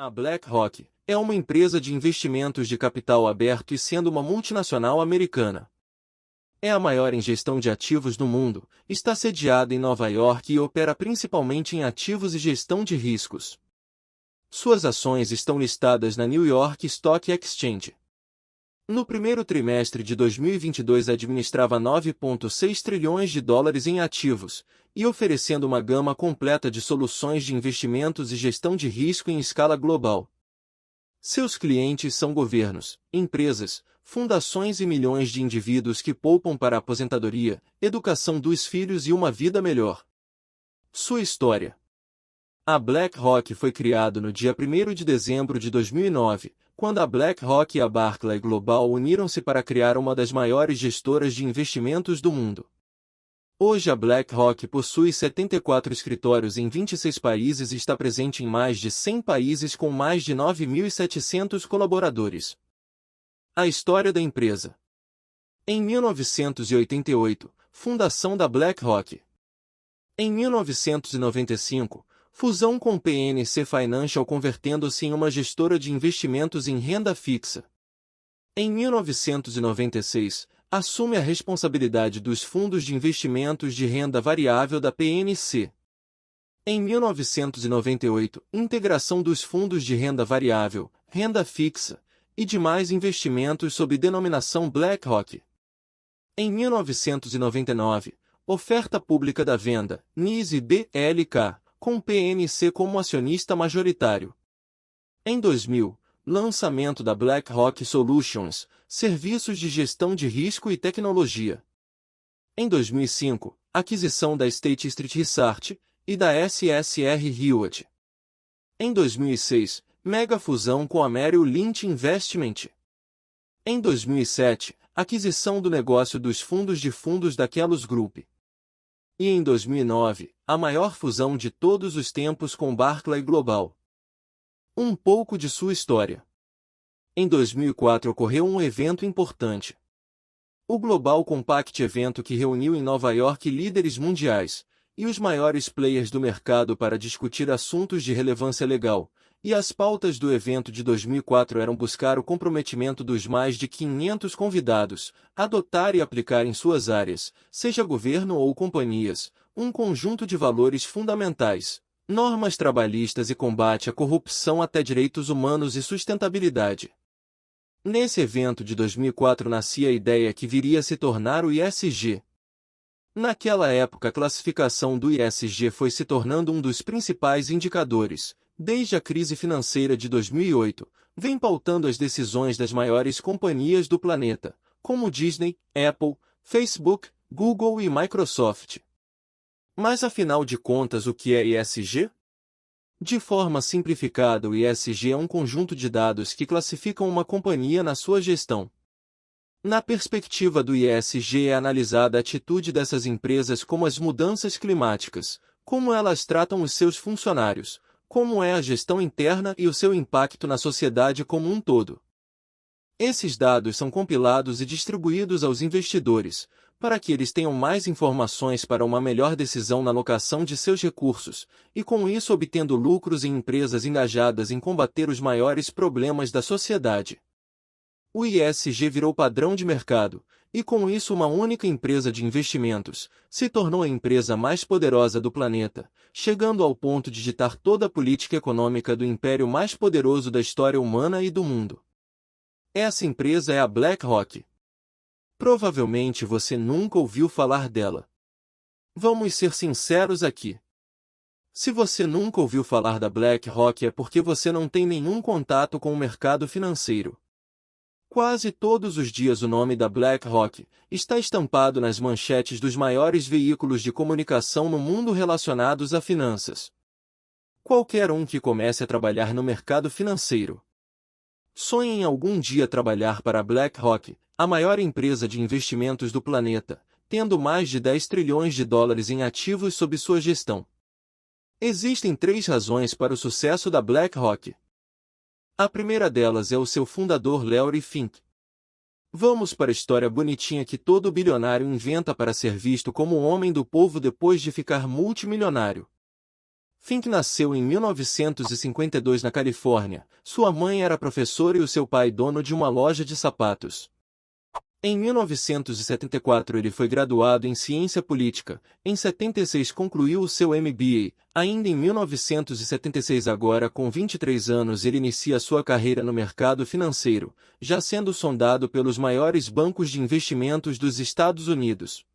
A BlackRock é uma empresa de investimentos de capital aberto e sendo uma multinacional americana. É a maior em gestão de ativos do mundo, está sediada em Nova York e opera principalmente em ativos e gestão de riscos. Suas ações estão listadas na New York Stock Exchange. No primeiro trimestre de 2022 administrava 9,6 trilhões de dólares em ativos, e oferecendo uma gama completa de soluções de investimentos e gestão de risco em escala global. Seus clientes são governos, empresas, fundações e milhões de indivíduos que poupam para a aposentadoria, educação dos filhos e uma vida melhor. Sua história. A BlackRock foi criada no dia 1º de dezembro de 2009, quando a BlackRock e a Barclay Global uniram-se para criar uma das maiores gestoras de investimentos do mundo. Hoje a BlackRock possui 74 escritórios em 26 países e está presente em mais de 100 países com mais de 9.700 colaboradores. A história da empresa. Em 1988, fundação da BlackRock. Em 1995, fusão com PNC Financial convertendo-se em uma gestora de investimentos em renda fixa. Em 1996, assume a responsabilidade dos fundos de investimentos de renda variável da PNC. Em 1998, integração dos fundos de renda variável, renda fixa e demais investimentos sob denominação BlackRock. Em 1999, oferta pública da venda, NYSE BLK, com PNC como acionista majoritário. Em 2000, lançamento da BlackRock Solutions, serviços de gestão de risco e tecnologia. Em 2005, aquisição da State Street Research e da SSR Hewitt. Em 2006, mega fusão com a Merrill Lynch Investment. Em 2007, aquisição do negócio dos fundos de fundos da Kellogg's Group. E em 2009, a maior fusão de todos os tempos com Barclay Global. Um pouco de sua história. Em 2004 ocorreu um evento importante. O Global Compact evento que reuniu em Nova York líderes mundiais e os maiores players do mercado para discutir assuntos de relevância legal, e as pautas do evento de 2004 eram buscar o comprometimento dos mais de 500 convidados, adotar e aplicar em suas áreas, seja governo ou companhias, um conjunto de valores fundamentais, normas trabalhistas e combate à corrupção até direitos humanos e sustentabilidade. Nesse evento de 2004 nascia a ideia que viria a se tornar o ESG. Naquela época a classificação do ESG foi se tornando um dos principais indicadores, desde a crise financeira de 2008, vem pautando as decisões das maiores companhias do planeta, como Disney, Apple, Facebook, Google e Microsoft. Mas afinal de contas o que é ESG? De forma simplificada, o ESG é um conjunto de dados que classificam uma companhia na sua gestão. Na perspectiva do ESG é analisada a atitude dessas empresas como as mudanças climáticas, como elas tratam os seus funcionários, como é a gestão interna e o seu impacto na sociedade como um todo. Esses dados são compilados e distribuídos aos investidores, para que eles tenham mais informações para uma melhor decisão na alocação de seus recursos, e com isso obtendo lucros em empresas engajadas em combater os maiores problemas da sociedade. O ESG virou padrão de mercado, e com isso uma única empresa de investimentos, se tornou a empresa mais poderosa do planeta, chegando ao ponto de ditar toda a política econômica do império mais poderoso da história humana e do mundo. Essa empresa é a BlackRock. Provavelmente você nunca ouviu falar dela. Vamos ser sinceros aqui. Se você nunca ouviu falar da BlackRock é porque você não tem nenhum contato com o mercado financeiro. Quase todos os dias o nome da BlackRock está estampado nas manchetes dos maiores veículos de comunicação no mundo relacionados a finanças. Qualquer um que comece a trabalhar no mercado financeiro sonha em algum dia trabalhar para a BlackRock, a maior empresa de investimentos do planeta, tendo mais de 10 trilhões de dólares em ativos sob sua gestão. Existem 3 razões para o sucesso da BlackRock. A primeira delas é o seu fundador Larry Fink. Vamos para a história bonitinha que todo bilionário inventa para ser visto como o homem do povo depois de ficar multimilionário. Fink nasceu em 1952 na Califórnia. Sua mãe era professora e o seu pai dono de uma loja de sapatos. Em 1974 ele foi graduado em Ciência Política. Em 76 concluiu o seu MBA. Ainda em 1976, agora com 23 anos, ele inicia sua carreira no mercado financeiro, já sendo sondado pelos maiores bancos de investimentos dos Estados Unidos.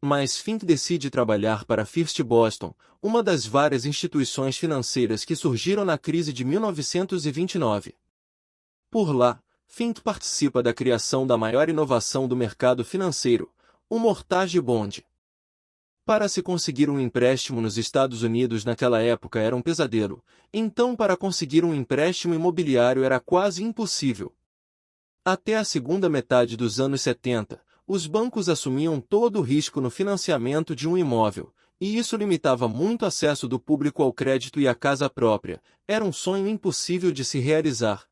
Mas Fink decide trabalhar para First Boston, uma das várias instituições financeiras que surgiram na crise de 1929. Por lá, Fink participa da criação da maior inovação do mercado financeiro, o mortgage bond. Para se conseguir um empréstimo nos Estados Unidos naquela época era um pesadelo, então para conseguir um empréstimo imobiliário era quase impossível. Até a segunda metade dos anos 70, os bancos assumiam todo o risco no financiamento de um imóvel, e isso limitava muito o acesso do público ao crédito e à casa própria. Era um sonho impossível de se realizar.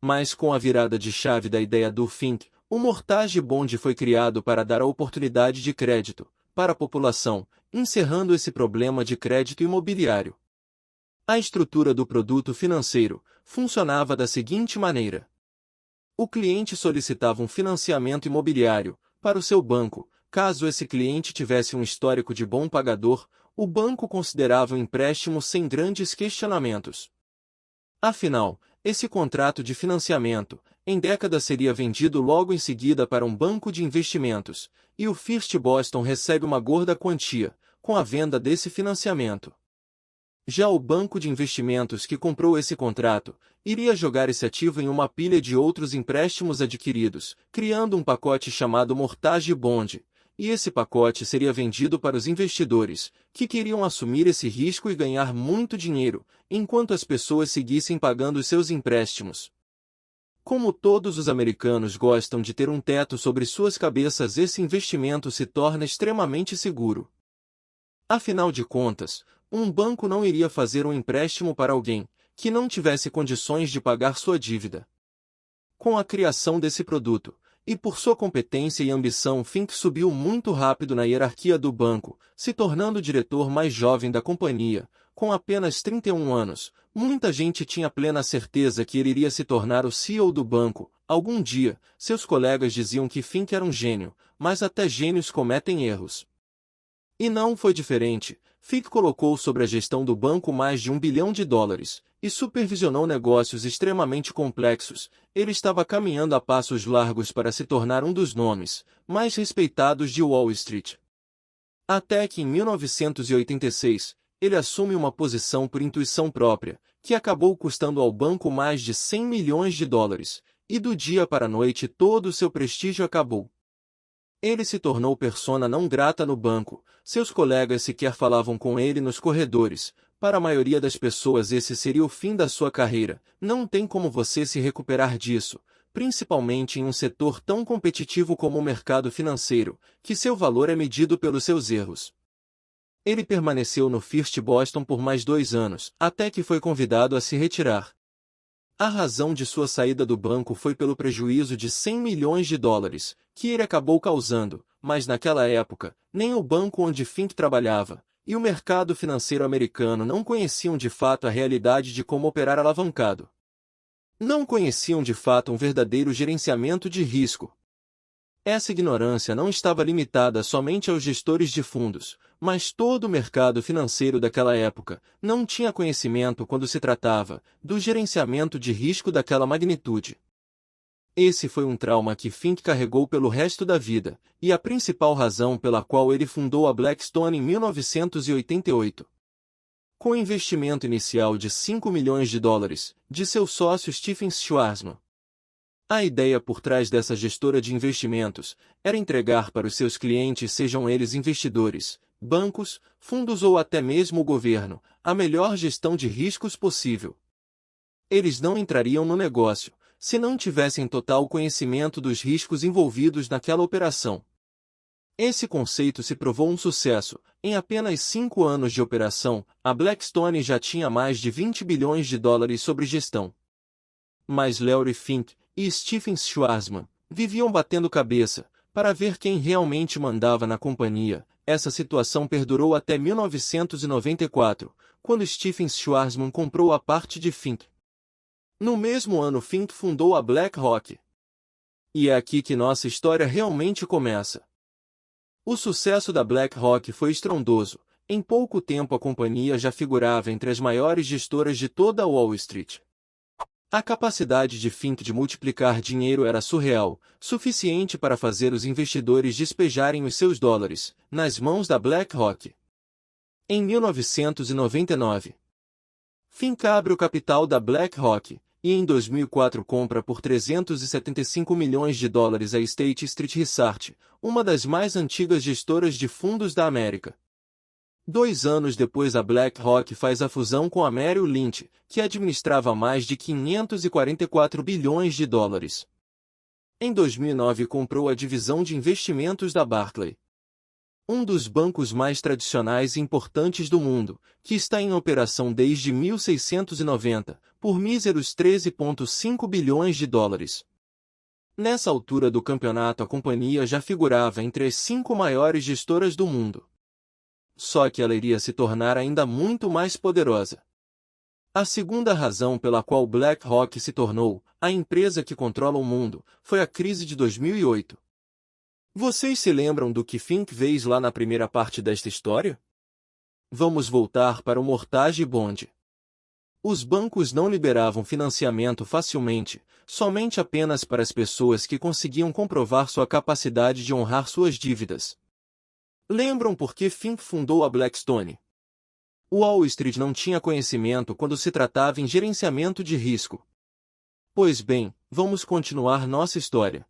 Mas com a virada de chave da ideia do Fink, o mortgage bond foi criado para dar a oportunidade de crédito para a população, encerrando esse problema de crédito imobiliário. A estrutura do produto financeiro funcionava da seguinte maneira: o cliente solicitava um financiamento imobiliário para o seu banco. Caso esse cliente tivesse um histórico de bom pagador, o banco considerava o empréstimo sem grandes questionamentos. Afinal, esse contrato de financiamento, em décadas seria vendido logo em seguida para um banco de investimentos, e o First Boston recebe uma gorda quantia, com a venda desse financiamento. Já o banco de investimentos que comprou esse contrato, iria jogar esse ativo em uma pilha de outros empréstimos adquiridos, criando um pacote chamado mortgage bond, e esse pacote seria vendido para os investidores, que queriam assumir esse risco e ganhar muito dinheiro, enquanto as pessoas seguissem pagando seus empréstimos. Como todos os americanos gostam de ter um teto sobre suas cabeças, esse investimento se torna extremamente seguro. Afinal de contas, um banco não iria fazer um empréstimo para alguém que não tivesse condições de pagar sua dívida. Com a criação desse produto, e por sua competência e ambição, Fink subiu muito rápido na hierarquia do banco, se tornando o diretor mais jovem da companhia. Com apenas 31 anos, muita gente tinha plena certeza que ele iria se tornar o CEO do banco. Algum dia, seus colegas diziam que Fink era um gênio, mas até gênios cometem erros. E não foi diferente. Fink colocou sobre a gestão do banco mais de $1 bilhão e supervisionou negócios extremamente complexos. Ele estava caminhando a passos largos para se tornar um dos nomes mais respeitados de Wall Street. Até que em 1986, ele assume uma posição por intuição própria, que acabou custando ao banco mais de $100 milhões, e do dia para a noite todo o seu prestígio acabou. Ele se tornou persona não grata no banco, seus colegas sequer falavam com ele nos corredores. Para a maioria das pessoas esse seria o fim da sua carreira. Não tem como você se recuperar disso, principalmente em um setor tão competitivo como o mercado financeiro, que seu valor é medido pelos seus erros. Ele permaneceu no First Boston por mais 2 anos, até que foi convidado a se retirar. A razão de sua saída do banco foi pelo prejuízo de $100 milhões que ele acabou causando, mas naquela época, nem o banco onde Fink trabalhava, e o mercado financeiro americano não conheciam de fato a realidade de como operar alavancado. Não conheciam de fato um verdadeiro gerenciamento de risco. Essa ignorância não estava limitada somente aos gestores de fundos, mas todo o mercado financeiro daquela época não tinha conhecimento quando se tratava do gerenciamento de risco daquela magnitude. Esse foi um trauma que Fink carregou pelo resto da vida, e a principal razão pela qual ele fundou a Blackstone em 1988. Com investimento inicial de $5 milhões de seu sócio Stephen Schwarzman. A ideia por trás dessa gestora de investimentos era entregar para os seus clientes, sejam eles investidores, bancos, fundos ou até mesmo o governo, a melhor gestão de riscos possível. Eles não entrariam no negócio se não tivessem total conhecimento dos riscos envolvidos naquela operação. Esse conceito se provou um sucesso. Em apenas 5 anos de operação, a Blackstone já tinha mais de $20 bilhões sob gestão. Mas Larry Fink e Stephen Schwarzman viviam batendo cabeça para ver quem realmente mandava na companhia, essa situação perdurou até 1994, quando Stephen Schwarzman comprou a parte de Fink. No mesmo ano Fink fundou a BlackRock. E é aqui que nossa história realmente começa. O sucesso da BlackRock foi estrondoso. Em pouco tempo a companhia já figurava entre as maiores gestoras de toda Wall Street. A capacidade de Fink de multiplicar dinheiro era surreal, suficiente para fazer os investidores despejarem os seus dólares nas mãos da BlackRock. Em 1999, Fink abre o capital da BlackRock, e em 2004 compra por $375 milhões a State Street Research, uma das mais antigas gestoras de fundos da América. 2 anos depois a BlackRock faz a fusão com a Merrill Lynch, que administrava mais de $544 bilhões. Em 2009 comprou a divisão de investimentos da Barclays, um dos bancos mais tradicionais e importantes do mundo, que está em operação desde 1690, por míseros $13,5 bilhões. Nessa altura do campeonato a companhia já figurava entre as 5 maiores gestoras do mundo. Só que ela iria se tornar ainda muito mais poderosa. A segunda razão pela qual BlackRock se tornou a empresa que controla o mundo foi a crise de 2008. Vocês se lembram do que Fink fez lá na primeira parte desta história? Vamos voltar para o Mortgage Bond. Os bancos não liberavam financiamento facilmente, somente apenas para as pessoas que conseguiam comprovar sua capacidade de honrar suas dívidas. Lembram por que Fink fundou a Blackstone? Wall Street não tinha conhecimento quando se tratava em gerenciamento de risco. Pois bem, vamos continuar nossa história.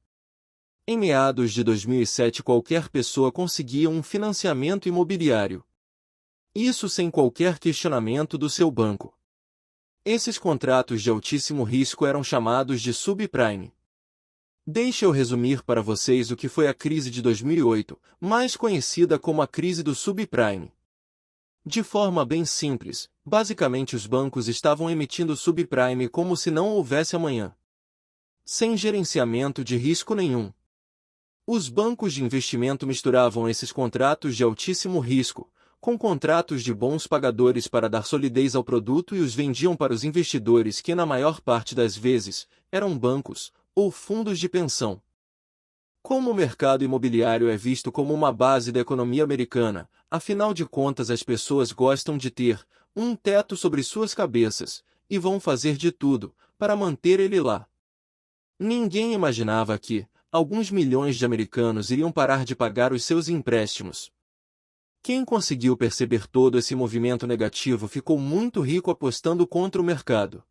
Em meados de 2007 qualquer pessoa conseguia um financiamento imobiliário. Isso sem qualquer questionamento do seu banco. Esses contratos de altíssimo risco eram chamados de subprime. Deixe eu resumir para vocês o que foi a crise de 2008, mais conhecida como a crise do subprime. De forma bem simples, basicamente os bancos estavam emitindo subprime como se não houvesse amanhã, sem gerenciamento de risco nenhum. Os bancos de investimento misturavam esses contratos de altíssimo risco com contratos de bons pagadores para dar solidez ao produto e os vendiam para os investidores que, na maior parte das vezes, eram bancos ou fundos de pensão. Como o mercado imobiliário é visto como uma base da economia americana, afinal de contas as pessoas gostam de ter um teto sobre suas cabeças e vão fazer de tudo para manter ele lá. Ninguém imaginava que alguns milhões de americanos iriam parar de pagar os seus empréstimos. Quem conseguiu perceber todo esse movimento negativo ficou muito rico apostando contra o mercado.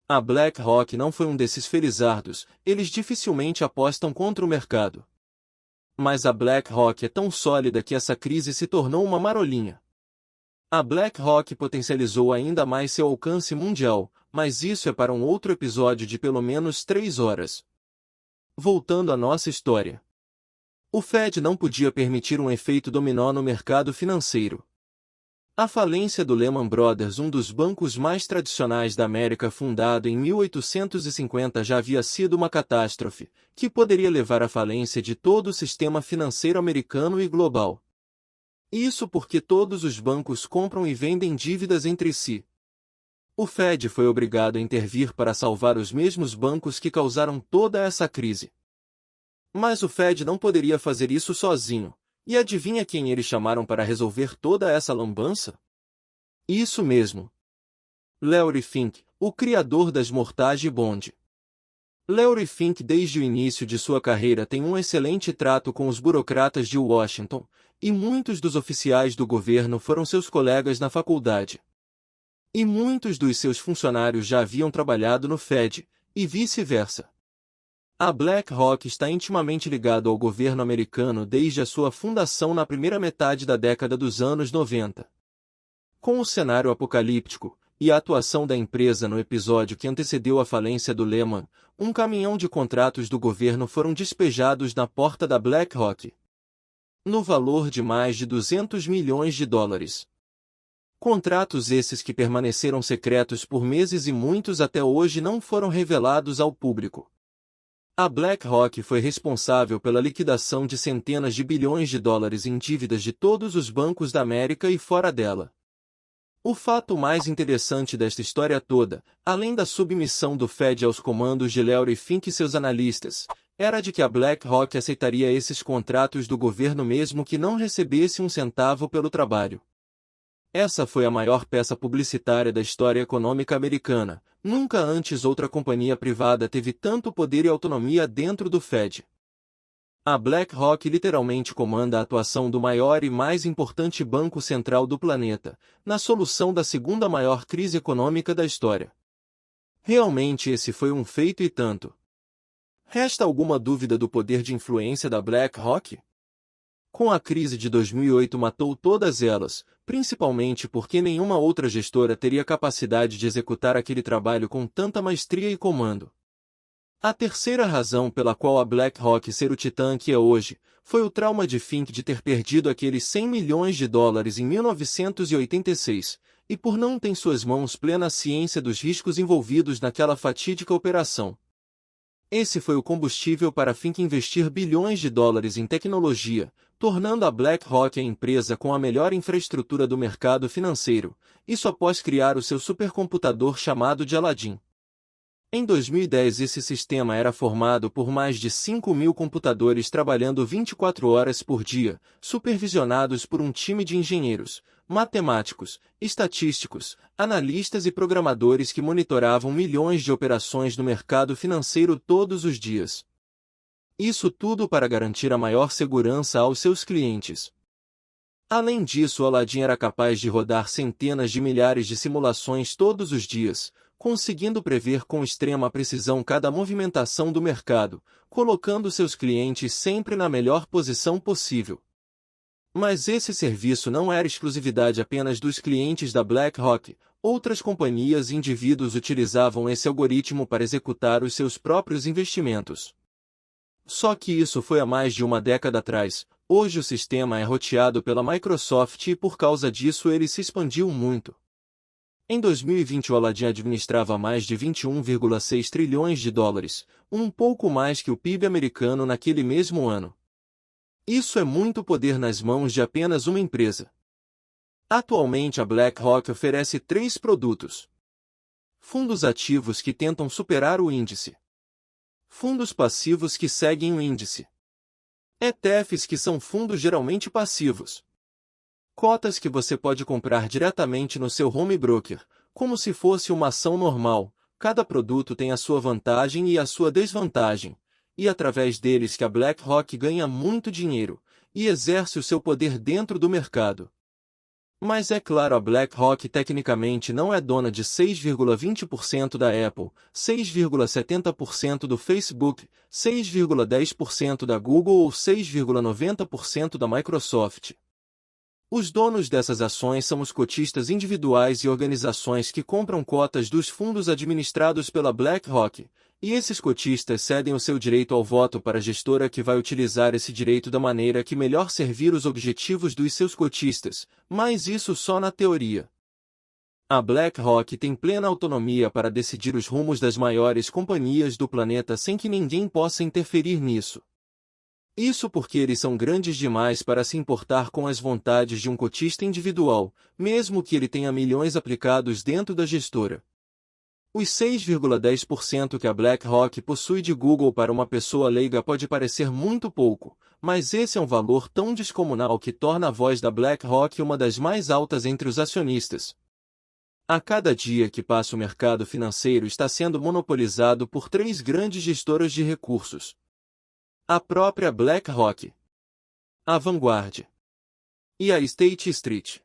A BlackRock não foi um desses felizardos, eles dificilmente apostam contra o mercado. Mas a BlackRock é tão sólida que essa crise se tornou uma marolinha. A BlackRock potencializou ainda mais seu alcance mundial, mas isso é para um outro episódio de pelo menos 3 horas. Voltando à nossa história. O Fed não podia permitir um efeito dominó no mercado financeiro. A falência do Lehman Brothers, um dos bancos mais tradicionais da América, fundado em 1850, já havia sido uma catástrofe, que poderia levar à falência de todo o sistema financeiro americano e global. Isso porque todos os bancos compram e vendem dívidas entre si. O Fed foi obrigado a intervir para salvar os mesmos bancos que causaram toda essa crise. Mas o Fed não poderia fazer isso sozinho. E adivinha quem eles chamaram para resolver toda essa lambança? Isso mesmo. Larry Fink, o criador das Mortgage Bond. Larry Fink desde o início de sua carreira tem um excelente trato com os burocratas de Washington, e muitos dos oficiais do governo foram seus colegas na faculdade. E muitos dos seus funcionários já haviam trabalhado no Fed, e vice-versa. A BlackRock está intimamente ligada ao governo americano desde a sua fundação na primeira metade da década dos anos 90. Com o cenário apocalíptico e a atuação da empresa no episódio que antecedeu a falência do Lehman, um caminhão de contratos do governo foram despejados na porta da BlackRock, no valor de mais de $200 milhões. Contratos esses que permaneceram secretos por meses e muitos até hoje não foram revelados ao público. A BlackRock foi responsável pela liquidação de centenas de bilhões de dólares em dívidas de todos os bancos da América e fora dela. O fato mais interessante desta história toda, além da submissão do Fed aos comandos de Larry Fink e seus analistas, era de que a BlackRock aceitaria esses contratos do governo mesmo que não recebesse um centavo pelo trabalho. Essa foi a maior peça publicitária da história econômica americana. Nunca antes outra companhia privada teve tanto poder e autonomia dentro do Fed. A BlackRock literalmente comanda a atuação do maior e mais importante banco central do planeta, na solução da segunda maior crise econômica da história. Realmente esse foi um feito e tanto. Resta alguma dúvida do poder de influência da BlackRock? Com a crise de 2008 matou todas elas, principalmente porque nenhuma outra gestora teria capacidade de executar aquele trabalho com tanta maestria e comando. A terceira razão pela qual a BlackRock ser o titã que é hoje, foi o trauma de Fink de ter perdido aqueles 100 milhões de dólares em 1986, e por não ter em suas mãos plena ciência dos riscos envolvidos naquela fatídica operação. Esse foi o combustível para Fink investir bilhões de dólares em tecnologia, tornando a BlackRock a empresa com a melhor infraestrutura do mercado financeiro, isso após criar o seu supercomputador chamado de Aladdin. Em 2010 esse sistema era formado por mais de 5.000 computadores trabalhando 24 horas por dia, supervisionados por um time de engenheiros, matemáticos, estatísticos, analistas e programadores que monitoravam milhões de operações no mercado financeiro todos os dias. Isso tudo para garantir a maior segurança aos seus clientes. Além disso, o Aladdin era capaz de rodar centenas de milhares de simulações todos os dias, conseguindo prever com extrema precisão cada movimentação do mercado, colocando seus clientes sempre na melhor posição possível. Mas esse serviço não era exclusividade apenas dos clientes da BlackRock, outras companhias e indivíduos utilizavam esse algoritmo para executar os seus próprios investimentos. Só que isso foi há mais de uma década atrás. Hoje o sistema é roteado pela Microsoft e por causa disso ele se expandiu muito. Em 2020 o Aladdin administrava mais de 21,6 trilhões de dólares, um pouco mais que o PIB americano naquele mesmo ano. Isso é muito poder nas mãos de apenas uma empresa. Atualmente a BlackRock oferece 3 produtos. Fundos ativos que tentam superar o índice. Fundos passivos que seguem o índice. ETFs que são fundos geralmente passivos. Cotas que você pode comprar diretamente no seu home broker, como se fosse uma ação normal. Cada produto tem a sua vantagem e a sua desvantagem, e através deles que a BlackRock ganha muito dinheiro, e exerce o seu poder dentro do mercado. Mas é claro, a BlackRock tecnicamente não é dona de 6,20% da Apple, 6,70% do Facebook, 6,10% da Google ou 6,90% da Microsoft. Os donos dessas ações são os cotistas individuais e organizações que compram cotas dos fundos administrados pela BlackRock, e esses cotistas cedem o seu direito ao voto para a gestora que vai utilizar esse direito da maneira que melhor servir os objetivos dos seus cotistas, mas isso só na teoria. A BlackRock tem plena autonomia para decidir os rumos das maiores companhias do planeta sem que ninguém possa interferir nisso. Isso porque eles são grandes demais para se importar com as vontades de um cotista individual, mesmo que ele tenha milhões aplicados dentro da gestora. Os 6,10% que a BlackRock possui de Google para uma pessoa leiga pode parecer muito pouco, mas esse é um valor tão descomunal que torna a voz da BlackRock uma das mais altas entre os acionistas. A cada dia que passa o mercado financeiro está sendo monopolizado por 3 grandes gestoras de recursos. A própria BlackRock, a Vanguard e a State Street.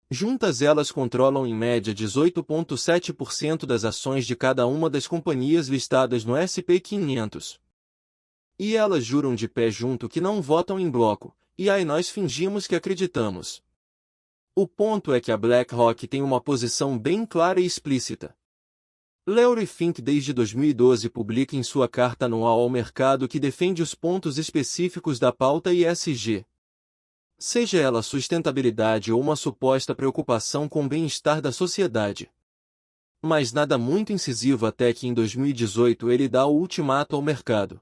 Juntas elas controlam em média 18,7% das ações de cada uma das companhias listadas no S&P 500. E elas juram de pé junto que não votam em bloco, e aí nós fingimos que acreditamos. O ponto é que a BlackRock tem uma posição bem clara e explícita. Larry Fink desde 2012 publica em sua carta anual ao mercado que defende os pontos específicos da pauta ESG. Seja ela sustentabilidade ou uma suposta preocupação com o bem-estar da sociedade. Mas nada muito incisivo até que em 2018 ele dá o ultimato ao mercado.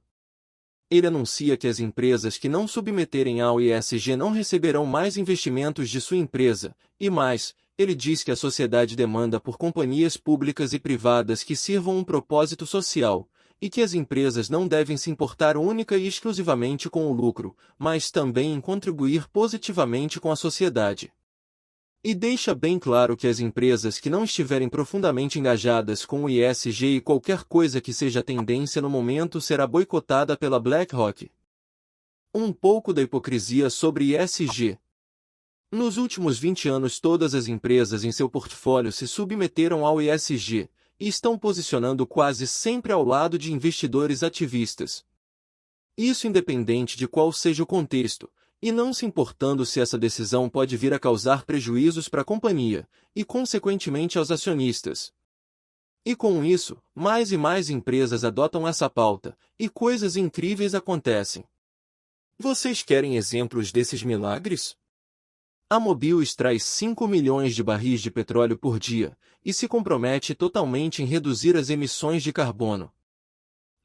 Ele anuncia que as empresas que não submeterem ao ESG não receberão mais investimentos de sua empresa, e mais, ele diz que a sociedade demanda por companhias públicas e privadas que sirvam um propósito social, e que as empresas não devem se importar única e exclusivamente com o lucro, mas também em contribuir positivamente com a sociedade. E deixa bem claro que as empresas que não estiverem profundamente engajadas com o ESG e qualquer coisa que seja tendência no momento será boicotada pela BlackRock. Um pouco da hipocrisia sobre ESG. Nos últimos 20 anos todas as empresas em seu portfólio se submeteram ao ESG, e estão posicionando quase sempre ao lado de investidores ativistas. Isso independente de qual seja o contexto, e não se importando se essa decisão pode vir a causar prejuízos para a companhia, e consequentemente aos acionistas. E com isso, mais e mais empresas adotam essa pauta, e coisas incríveis acontecem. Vocês querem exemplos desses milagres? A Mobil extrai 5 milhões de barris de petróleo por dia, e se compromete totalmente em reduzir as emissões de carbono.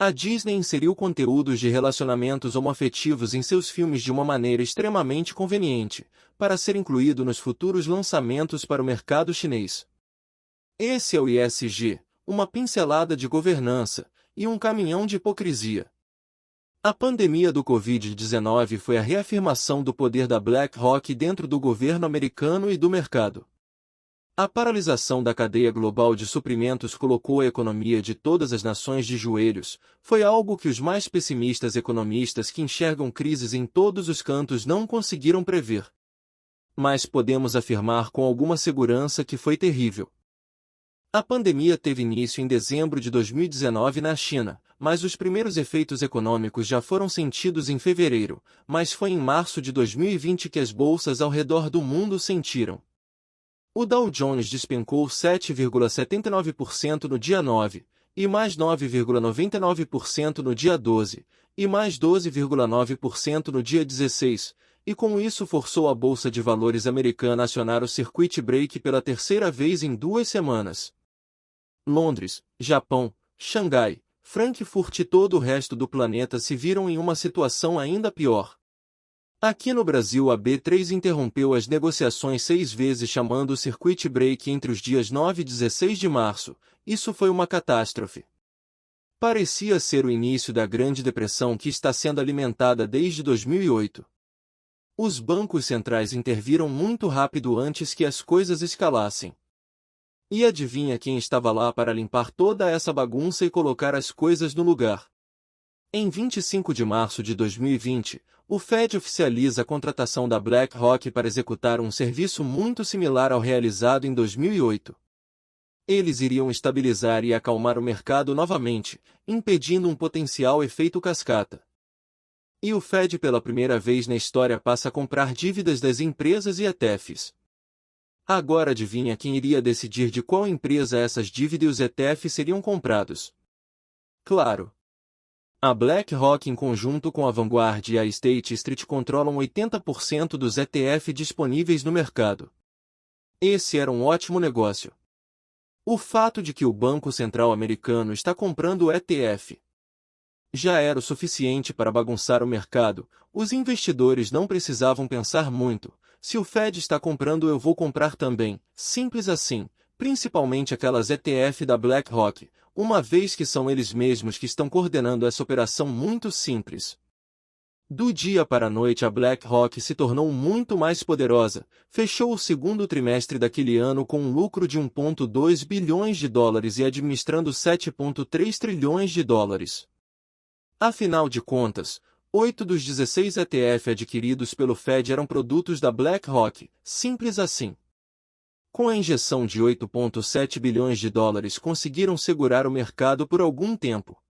A Disney inseriu conteúdos de relacionamentos homoafetivos em seus filmes de uma maneira extremamente conveniente, para ser incluído nos futuros lançamentos para o mercado chinês. Esse é o ESG, uma pincelada de governança, e um caminhão de hipocrisia. A pandemia do Covid-19 foi a reafirmação do poder da BlackRock dentro do governo americano e do mercado. A paralisação da cadeia global de suprimentos colocou a economia de todas as nações de joelhos, foi algo que os mais pessimistas economistas que enxergam crises em todos os cantos não conseguiram prever. Mas podemos afirmar com alguma segurança que foi terrível. A pandemia teve início em dezembro de 2019 na China, mas os primeiros efeitos econômicos já foram sentidos em fevereiro, mas foi em março de 2020 que as bolsas ao redor do mundo sentiram. O Dow Jones despencou 7,79% no dia 9, e mais 9,99% no dia 12, e mais 12,9% no dia 16, e com isso forçou a Bolsa de Valores americana a acionar o circuit break pela terceira vez em 2 semanas. Londres, Japão, Xangai, Frankfurt e todo o resto do planeta se viram em uma situação ainda pior. Aqui no Brasil a B3 interrompeu as negociações 6 vezes chamando o circuit break entre os dias 9 e 16 de março, isso foi uma catástrofe. Parecia ser o início da Grande Depressão que está sendo alimentada desde 2008. Os bancos centrais interviram muito rápido antes que as coisas escalassem. E adivinha quem estava lá para limpar toda essa bagunça e colocar as coisas no lugar? Em 25 de março de 2020, o Fed oficializa a contratação da BlackRock para executar um serviço muito similar ao realizado em 2008. Eles iriam estabilizar e acalmar o mercado novamente, impedindo um potencial efeito cascata. E o Fed pela primeira vez na história passa a comprar dívidas das empresas e ETFs. Agora adivinha quem iria decidir de qual empresa essas dívidas e os ETFs seriam comprados? Claro! A BlackRock em conjunto com a Vanguard e a State Street controlam 80% dos ETF disponíveis no mercado. Esse era um ótimo negócio. O fato de que o Banco Central americano está comprando o ETF já era o suficiente para bagunçar o mercado, os investidores não precisavam pensar muito, se o Fed está comprando eu vou comprar também, simples assim, principalmente aquelas ETF da BlackRock, uma vez que são eles mesmos que estão coordenando essa operação muito simples. Do dia para a noite a BlackRock se tornou muito mais poderosa, fechou o segundo trimestre daquele ano com um lucro de 1,2 bilhões de dólares e administrando 7,3 trilhões de dólares. Afinal de contas, 8 dos 16 ETF adquiridos pelo Fed eram produtos da BlackRock, simples assim. Com a injeção de 8,7 bilhões de dólares conseguiram segurar o mercado por algum tempo.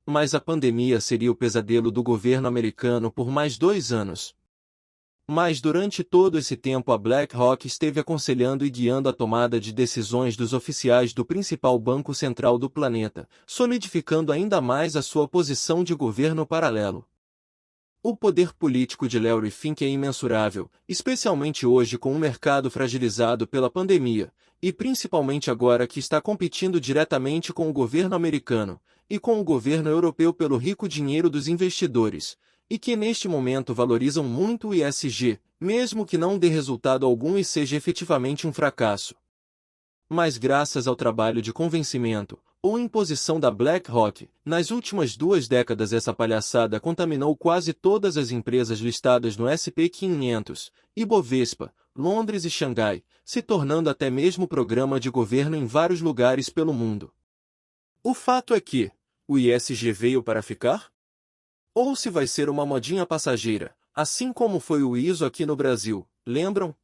Mas a pandemia seria o pesadelo do governo americano por mais 2 anos. Mas durante todo esse tempo a BlackRock esteve aconselhando e guiando a tomada de decisões dos oficiais do principal banco central do planeta, solidificando ainda mais a sua posição de governo paralelo. O poder político de Larry Fink é imensurável, especialmente hoje com o mercado fragilizado pela pandemia, e principalmente agora que está competindo diretamente com o governo americano e com o governo europeu pelo rico dinheiro dos investidores, e que neste momento valorizam muito o ESG, mesmo que não dê resultado algum e seja efetivamente um fracasso. Mas graças ao trabalho de convencimento, ou imposição da BlackRock, nas últimas 2 décadas essa palhaçada contaminou quase todas as empresas listadas no S&P 500, Ibovespa, Londres e Xangai, se tornando até mesmo programa de governo em vários lugares pelo mundo. O fato é que, o ESG veio para ficar? Ou se vai ser uma modinha passageira, assim como foi o ISO aqui no Brasil, lembram?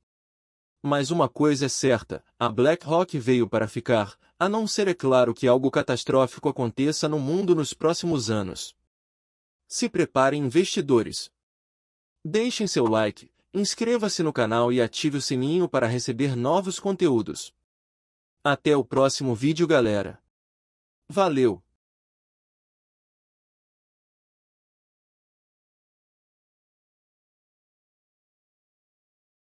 Mas uma coisa é certa, a BlackRock veio para ficar, a não ser é claro que algo catastrófico aconteça no mundo nos próximos anos. Se preparem investidores. Deixem seu like, inscreva-se no canal e ative o sininho para receber novos conteúdos. Até o próximo vídeo, galera. Valeu!